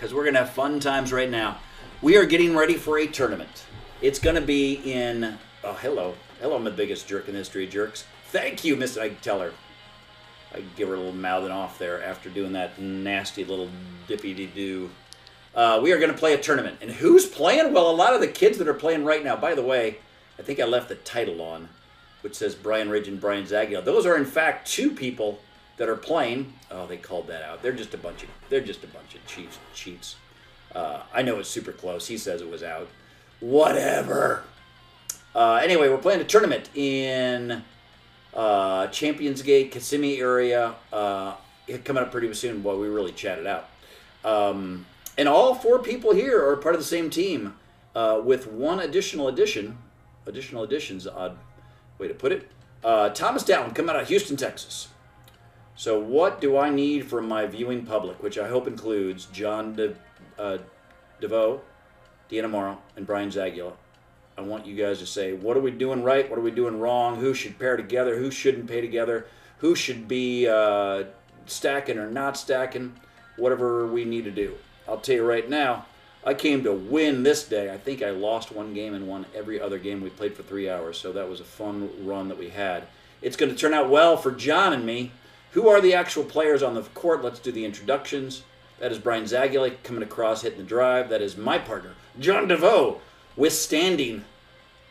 because we're going to have fun times right now. We are getting ready for a tournament. It's going to be in... Oh, hello. Hello, I'm the biggest jerk in the history of jerks. Thank you, Miss... I tell her. I give her a little mouthing off there after doing that nasty little dippy-dee-doo. We are going to play a tournament. And who's playing? Well, a lot of the kids that are playing right now. By the way, I think I left the title on, which says Brian Ridge and Brian Zaghia. Those are, in fact, two people that are playing. Oh, they called that out. They're just a bunch of cheats. I know it's super close. He says it was out. Whatever. Anyway, we're playing a tournament in Champions Gate, Kissimmee area. Coming up pretty soon. Boy, we really chatted out. And all four people here are part of the same team, with one additions, odd way to put it. Thomas Dallin, coming out of Houston, Texas. So what do I need from my viewing public, which I hope includes John DeVoe, Deanna Morrow, and Brian Zaghia. I want you guys to say, what are we doing right? What are we doing wrong? Who should pair together? Who shouldn't pair together? Who should be stacking or not stacking? Whatever we need to do. I'll tell you right now, I came to win this day. I think I lost one game and won every other game we played for 3 hours. So that was a fun run that we had. It's going to turn out well for John and me. Who are the actual players on the court? Let's do the introductions. That is Brian Zaghia coming across, hitting the drive. That is my partner, John DeVoe, withstanding,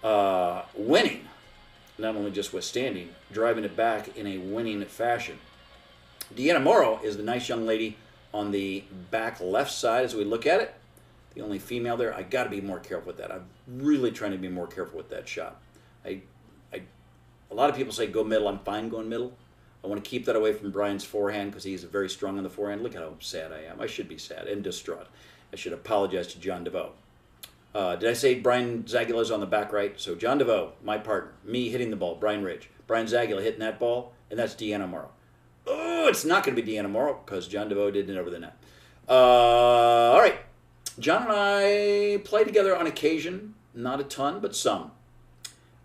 winning. Not only just withstanding, driving it back in a winning fashion. Deanna Morrow is the nice young lady on the back left side as we look at it. The only female there. I got to be more careful with that. I'm really trying to be more careful with that shot. A lot of people say go middle. I'm fine going middle. I want to keep that away from Brian's forehand because he's very strong on the forehand. Look how sad I am. I should be sad and distraught. I should apologize to John DeVoe. Did I say Brian Zaghia is on the back right? So John DeVoe, my partner, me hitting the ball, Brian Ridge. Brian Zaghia hitting that ball, and that's Deanna Morrow. Oh, it's not going to be Deanna Morrow because John DeVoe did it over the net. All right. John and I play together on occasion. Not a ton, but some.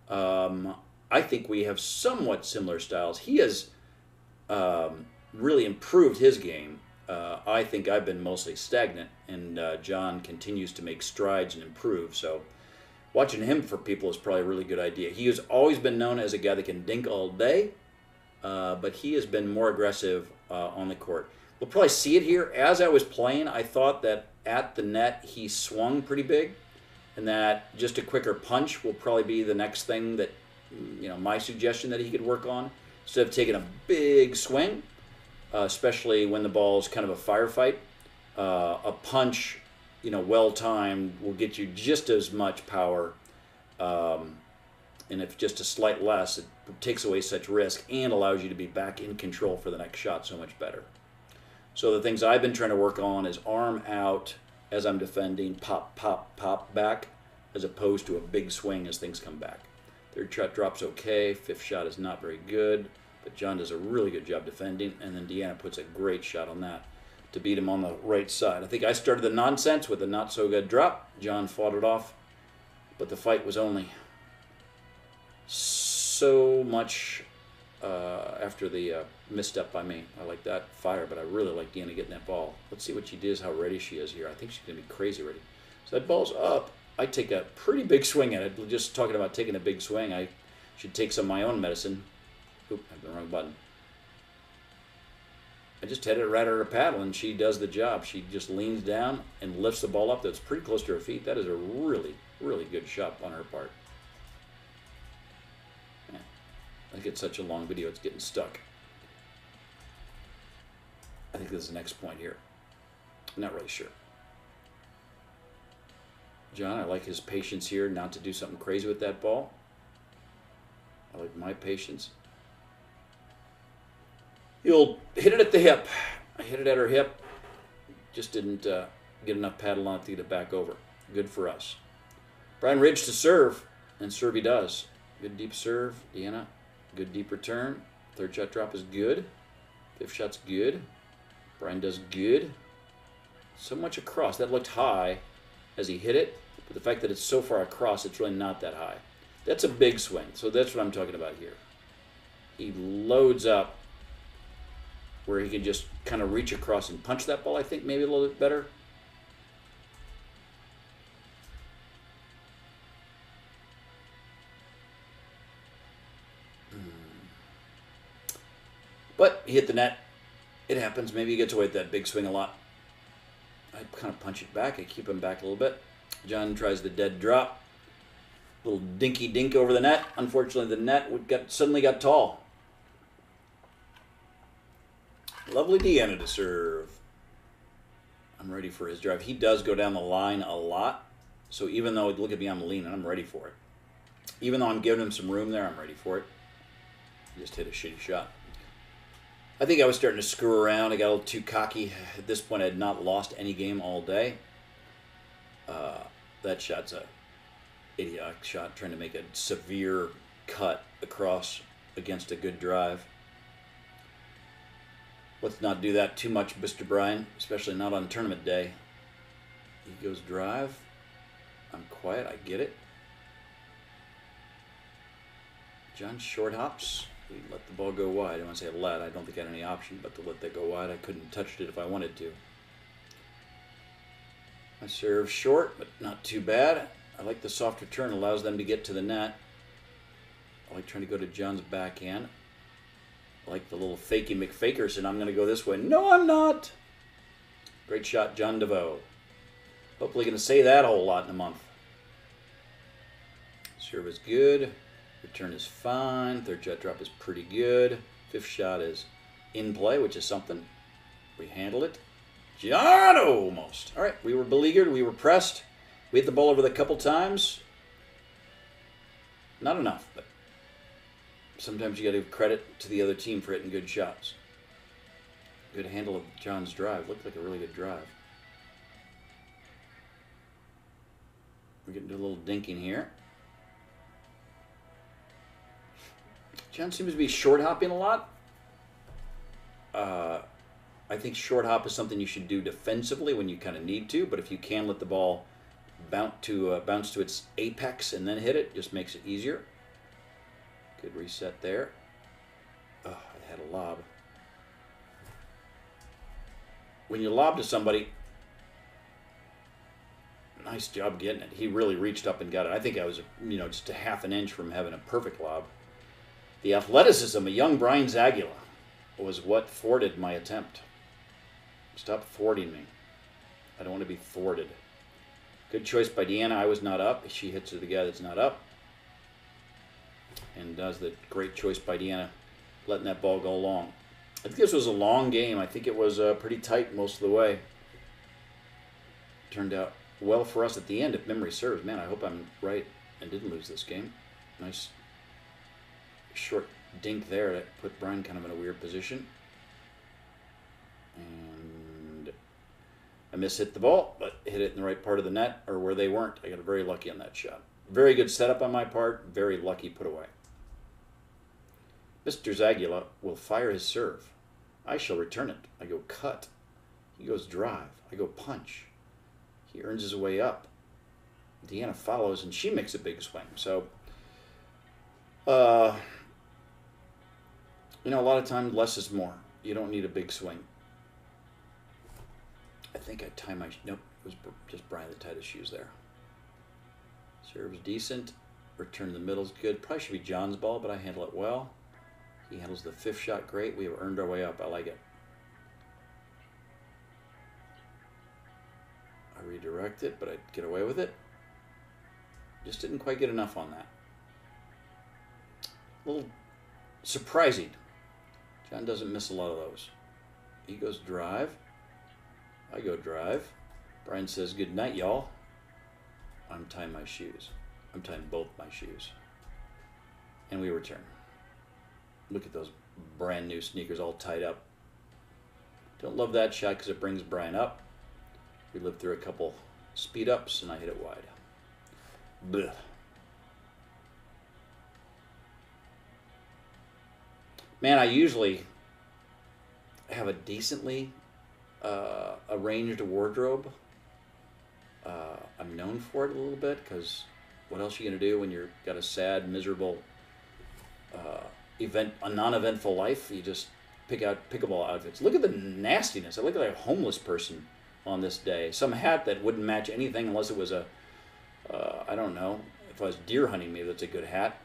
I think we have somewhat similar styles. He has really improved his game. I think I've been mostly stagnant, and John continues to make strides and improve. So watching him for people is probably a really good idea. He has always been known as a guy that can dink all day, but he has been more aggressive on the court. We'll probably see it here. As I was playing, I thought that at the net he swung pretty big, and that just a quicker punch will probably be the next thing that, my suggestion that he could work on. Instead of taking a big swing, especially when the ball's kind of a firefight, a punch, well-timed will get you just as much power, and if just a slight less, it takes away such risk and allows you to be back in control for the next shot so much better. So the things I've been trying to work on is arm out as I'm defending, pop, pop, pop back, as opposed to a big swing as things come back. Third shot drops okay. Fifth shot is not very good, but John does a really good job defending, and then Deanna puts a great shot on that to beat him on the right side. I think I started the nonsense with a not-so-good drop. John fought it off, but the fight was only so much after the misstep by me. I like that fire, but I really like Deanna getting that ball. Let's see what she does, how ready she is here. I think she's going to be crazy ready. So that ball's up. I take a pretty big swing at it. Just talking about taking a big swing, I should take some of my own medicine. Oop, I have the wrong button. I just hit it right at her paddle, and she does the job. She just leans down and lifts the ball up. That's pretty close to her feet. That is a really, really good shot on her part. Yeah. I think it's such a long video, it's getting stuck. I think this is the next point here. I'm not really sure. John, I like his patience here not to do something crazy with that ball. I like my patience. He'll hit it at the hip. I hit it at her hip. Just didn't get enough paddle on it to get it back over. Good for us. Brian Ridge to serve, and serve he does. Good deep serve, Deanna. Good deep return. Third shot drop is good. Fifth shot's good. Brian does good. So much across. That looked high as he hit it, but the fact that it's so far across, it's really not that high. That's a big swing, so that's what I'm talking about here. He loads up where he can just kind of reach across and punch that ball, I think, maybe a little bit better. But he hit the net. It happens. Maybe he gets away with that big swing a lot. I kind of punch it back. I keep him back a little bit. John tries the dead drop. Little dinky dink over the net. Unfortunately, the net suddenly got tall. Lovely Deanna to serve. I'm ready for his drive. He does go down the line a lot. So even though, look at me, I'm leaning, I'm ready for it. Even though I'm giving him some room there, I'm ready for it. He just hit a shitty shot. I think I was starting to screw around. I got a little too cocky. At this point, I had not lost any game all day. That shot's a idiotic shot, trying to make a severe cut across against a good drive. Let's not do that too much, Mr. Brian, especially not on tournament day. He goes drive. I'm quiet, I get it. John short hops. We let the ball go wide. I don't want to say let. I don't think I had any option but to let that go wide. I couldn't have touched it if I wanted to. I serve short, but not too bad. I like the soft return. Allows them to get to the net. I like trying to go to John's backhand. I like the little fakey McFakerson. I'm going to go this way. No, I'm not. Great shot, John DeVoe. Hopefully going to say that a whole lot in a month. Serve is good. Return is fine. Third jet drop is pretty good. Fifth shot is in play, which is something. We handle it. John, almost. All right, we were beleaguered. We were pressed. We hit the ball over the couple times. Not enough, but sometimes you got to give credit to the other team for hitting good shots. Good handle of John's drive. Looked like a really good drive. We're getting to a little dinking here. John seems to be short hopping a lot. I think short hop is something you should do defensively when you kind of need to, but if you can let the ball bounce to its apex and then hit it, just makes it easier. Good reset there. Oh, I had a lob. When you lob to somebody, nice job getting it. He really reached up and got it. I think I was, just a half an inch from having a perfect lob. The athleticism of young Brian Zagula was what thwarted my attempt. Stop thwarting me. I don't want to be thwarted. Good choice by Deanna. I was not up. She hits to the guy that's not up. And does the great choice by Deanna, letting that ball go long. I think this was a long game. I think it was pretty tight most of the way. Turned out well for us at the end, if memory serves. Man, I hope I'm right and didn't lose this game. Nice short dink there that put Brian kind of in a weird position. And I mishit the ball, but hit it in the right part of the net, or where they weren't. I got very lucky on that shot. Very good setup on my part. Very lucky put away. Mr. Zagula will fire his serve. I shall return it. I go cut. He goes drive. I go punch. He earns his way up. Deanna follows, and she makes a big swing. So, a lot of times less is more. You don't need a big swing. I think I tie my... Nope, it was just Brian that tied his shoes there. Serve's decent. Return to the middle's good. Probably should be John's ball, but I handle it well. He handles the fifth shot great. We have earned our way up. I like it. I redirect it, but I get away with it. Just didn't quite get enough on that. A little surprising. John doesn't miss a lot of those. He goes drive. I go drive. Brian says, good night, y'all. I'm tying my shoes. I'm tying both my shoes. And we return. Look at those brand new sneakers all tied up. Don't love that shot because it brings Brian up. We lived through a couple speed ups and I hit it wide. Blech. Man, I usually have a decently arranged wardrobe. I'm known for it a little bit because what else are you going to do when you've got a sad, miserable a non-eventful life? You just pick out pickleball outfits. Look at the nastiness. I look like a homeless person on this day. Some hat that wouldn't match anything unless it was I don't know, if I was deer hunting, maybe that's a good hat.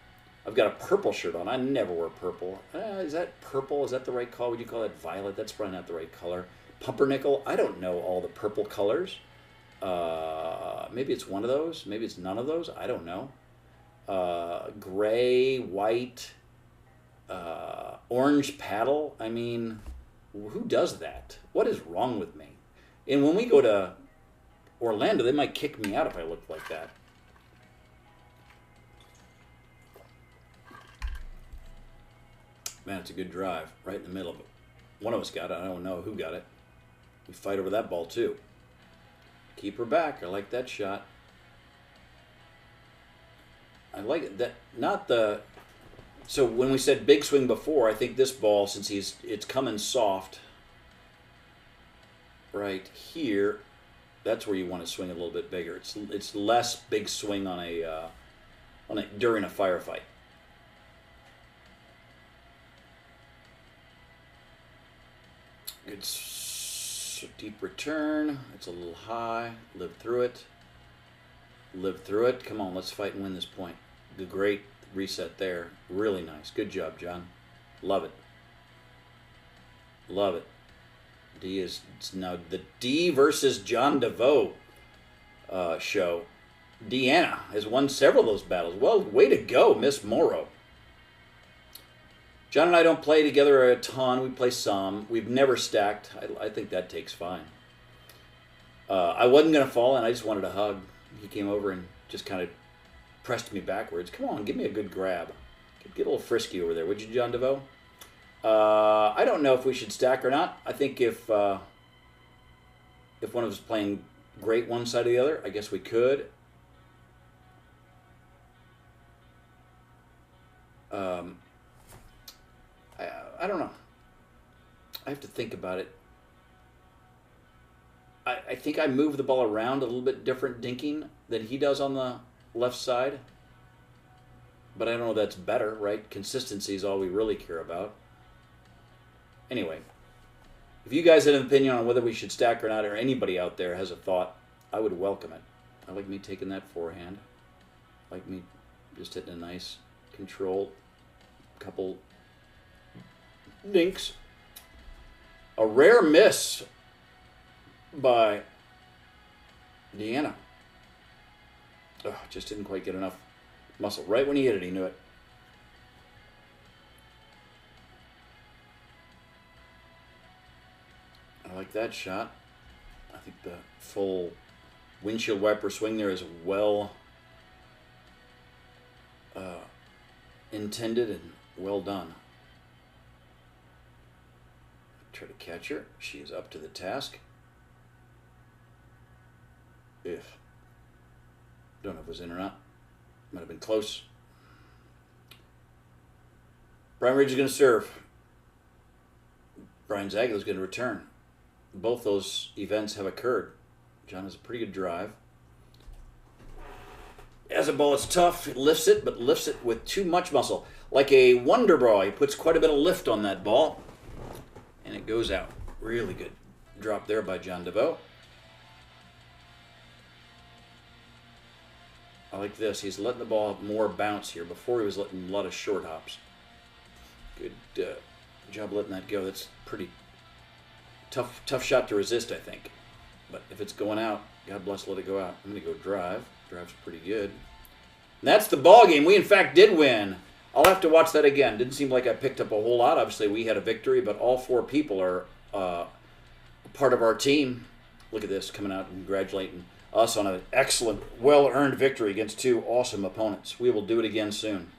I've got a purple shirt on. I never wear purple. Is that purple? Is that the right color? Would you call that violet? That's probably not the right color. Pumpernickel? I don't know all the purple colors. Maybe it's one of those. Maybe it's none of those. I don't know. Gray, white, orange paddle. I mean, who does that? What is wrong with me? And when we go to Orlando, they might kick me out if I look like that. Man, it's a good drive. Right in the middle of it. One of us got it. I don't know who got it. We fight over that ball, too. Keep her back. I like that shot. I like it. That, not the... So when we said big swing before, I think this ball, since it's coming soft right here, that's where you want to swing a little bit bigger. It's less big swing on a during a firefight. Good deep return. It's a little high. Live through it. Live through it. Come on, let's fight and win this point. The great reset there. Really nice. Good job, John. Love it. Love it. D is now the D versus John DeVoe show. Deanna has won several of those battles. Well, way to go, Miss Morrow. John and I don't play together a ton. We play some. We've never stacked. I think that takes fine. I wasn't going to fall, and I just wanted a hug. He came over and just kind of pressed me backwards. Come on, give me a good grab. Get a little frisky over there, would you, John DeVoe? I don't know if we should stack or not. I think if one of us is playing great one side or the other, I guess we could. I don't know. I have to think about it. I think I move the ball around a little bit different dinking than he does on the left side. But I don't know if that's better, right? Consistency is all we really care about. Anyway, if you guys had an opinion on whether we should stack or not, or anybody out there has a thought, I would welcome it. I like me taking that forehand. I like me just hitting a nice control, couple dinks. A rare miss by Deanna. Oh, just didn't quite get enough muscle. Right when he hit it, he knew it. I like that shot. I think the full windshield wiper swing there is well intended and well done. Try to catch her. She is up to the task. If. Don't know if it was in or not. Might have been close. Brian Ridge is going to serve. Brian Zagler is going to return. Both those events have occurred. John has a pretty good drive. As a ball, it's tough. It lifts it, but lifts it with too much muscle. Like a Wonder Bra, he puts quite a bit of lift on that ball. And it goes out. Really good drop there by John DeVoe. I like this. He's letting the ball have more bounce here. Before he was letting a lot of short hops. Good job letting that go. That's pretty tough shot to resist, I think. But if it's going out, God bless, let it go out. I'm going to go drive. Drive's pretty good. And that's the ball game. We, in fact, did win. I'll have to watch that again. Didn't seem like I picked up a whole lot. Obviously, we had a victory, but all four people are part of our team. Look at this, coming out and congratulating us on an excellent, well-earned victory against two awesome opponents. We will do it again soon.